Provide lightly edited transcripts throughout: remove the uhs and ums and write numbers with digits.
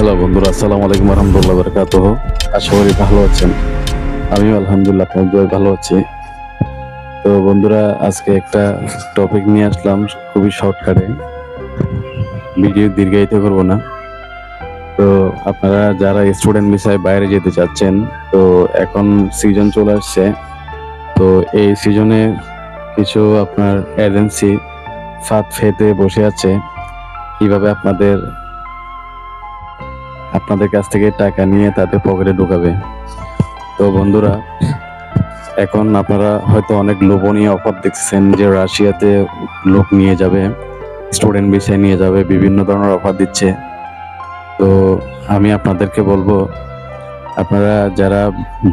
Hello বন্ধুরা, আসসালামু আলাইকুম রহমতুল্লাহ বরকাতুহ। আশা করি ভালো আছেন। আমিও আলহামদুলিল্লাহ আপনার দোয়ায় ভালো আছি। তো বন্ধুরা, আজকে একটা টপিক নিয়ে আসলাম, খুবই শর্টকাটে, ভিডিও দীর্ঘায়িত করব না। তো আপনারা যারা স্টুডেন্ট ভিসায় বাইরে যেতে চাচ্ছেন, তো এখন সিজন চলে আসছে। তো এই সিজনে কিছু আপনার এজেন্সি ফাঁদ ফেতে বসে আছে কিভাবে আপনাদের কাছ থেকে টাকা নিয়ে তাদের পকেটে ঢুকাবে। তো বন্ধুরা, এখন আপনারা হয়তো অনেক লোভনীয় অফার দেখছেন যে রাশিয়াতে লোক নিয়ে যাবে, স্টুডেন্ট ভিসায় নিয়ে যাবে, বিভিন্ন ধরনের অফার দিচ্ছে। তো আমি আপনাদেরকে বলবো, আপনারা যারা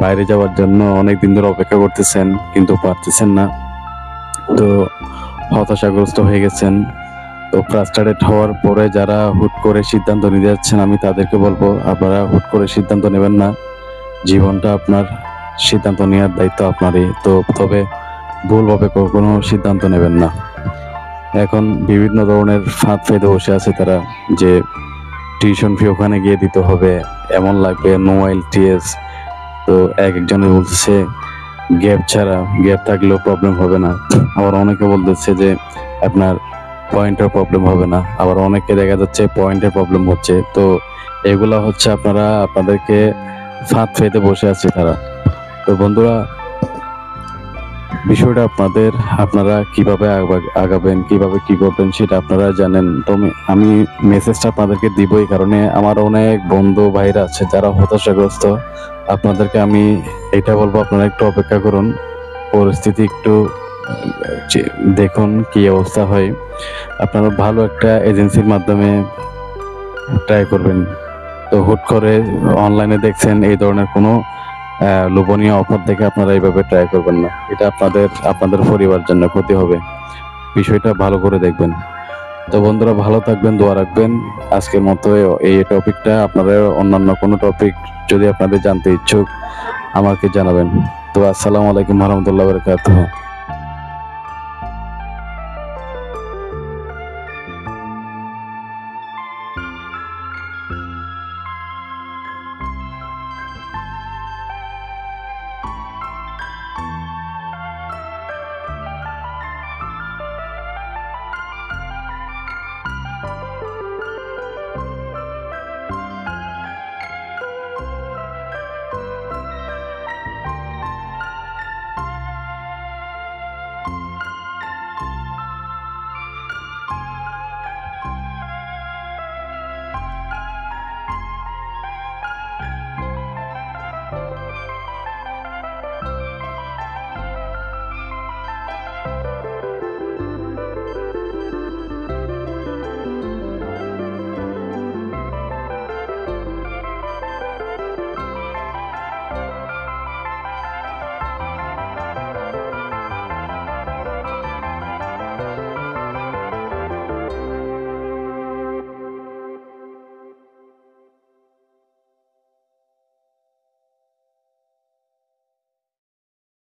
বাইরে যাওয়ার জন্য অনেক দিন ধরে অপেক্ষা করতেছেন কিন্তু পারতেছেন না, তো হতাশাগ্রস্ত হয়ে গেছেন, তো ফ্রাস্ট্রেটেড হওয়ার পরে যারা হুট করে সিদ্ধান্ত নিতে যাচ্ছেন, আমি তাদেরকে বলবো আপনারা হুট করে সিদ্ধান্ত নেবেন না। জীবনটা আপনার, সিদ্ধান্ত নেওয়ার দায়িত্ব আপনারই। তো তবে ভুলভাবে কোনো সিদ্ধান্ত নেবেন না। এখন বিভিন্ন ধরনের ফাঁদ ফেঁদে বসে আছে তারা, যে টিউশন ফি ওখানে গিয়ে দিতে হবে, এমন লাগবে, নো এলটিএস। তো একজনে বলতেছে গ্যাপ থাকলেও প্রবলেম হবে না, আবার অনেকে বলতেছে যে আপনার পয়েন্টের প্রবলেম হবে না, আবার অনেকে দেখা যাচ্ছে পয়েন্টের প্রবলেম হচ্ছে। তো এগুলা হচ্ছে আপনাদেরকে ফাঁদ ফেঁদে বসে আছে তারা। তো বন্ধুরা, বিষয়টা আপনারা কিভাবে আগাবেন, কিভাবে কি করবেন সেটা আপনারা জানেন। তো আমি মেসেজটা আপনাদেরকে দিব এই কারণে, আমার অনেক বন্ধু ভাইরা আছে যারা হতাশাগ্রস্ত। আপনাদেরকে আমি এটা বলবো, আপনারা একটু অপেক্ষা করুন, পরিস্থিতি একটু দেখুন কি অবস্থা হয়। আপনারা ভালো একটা এজেন্সির মাধ্যমে ট্রাই করবেন। তো হুট করে অনলাইনে দেখছেন এই ধরনের কোনো লোভনীয় অফার দেখে আপনারা এইভাবে ট্রাই করবেন না। এটা আপনাদের পরিবার জন্য ক্ষতি হবে। বিষয়টা ভালো করে দেখবেন। তো বন্ধুরা, ভালো থাকবেন, দোয়া রাখবেন। আজকের মতো এই টপিকটা, আপনারা অন্যান্য কোনো টপিক যদি আপনাদের জানতে ইচ্ছুক আমাকে জানাবেন। তো আসসালামু আলাইকুম রহমতুল্লাহ বরকাতুহ।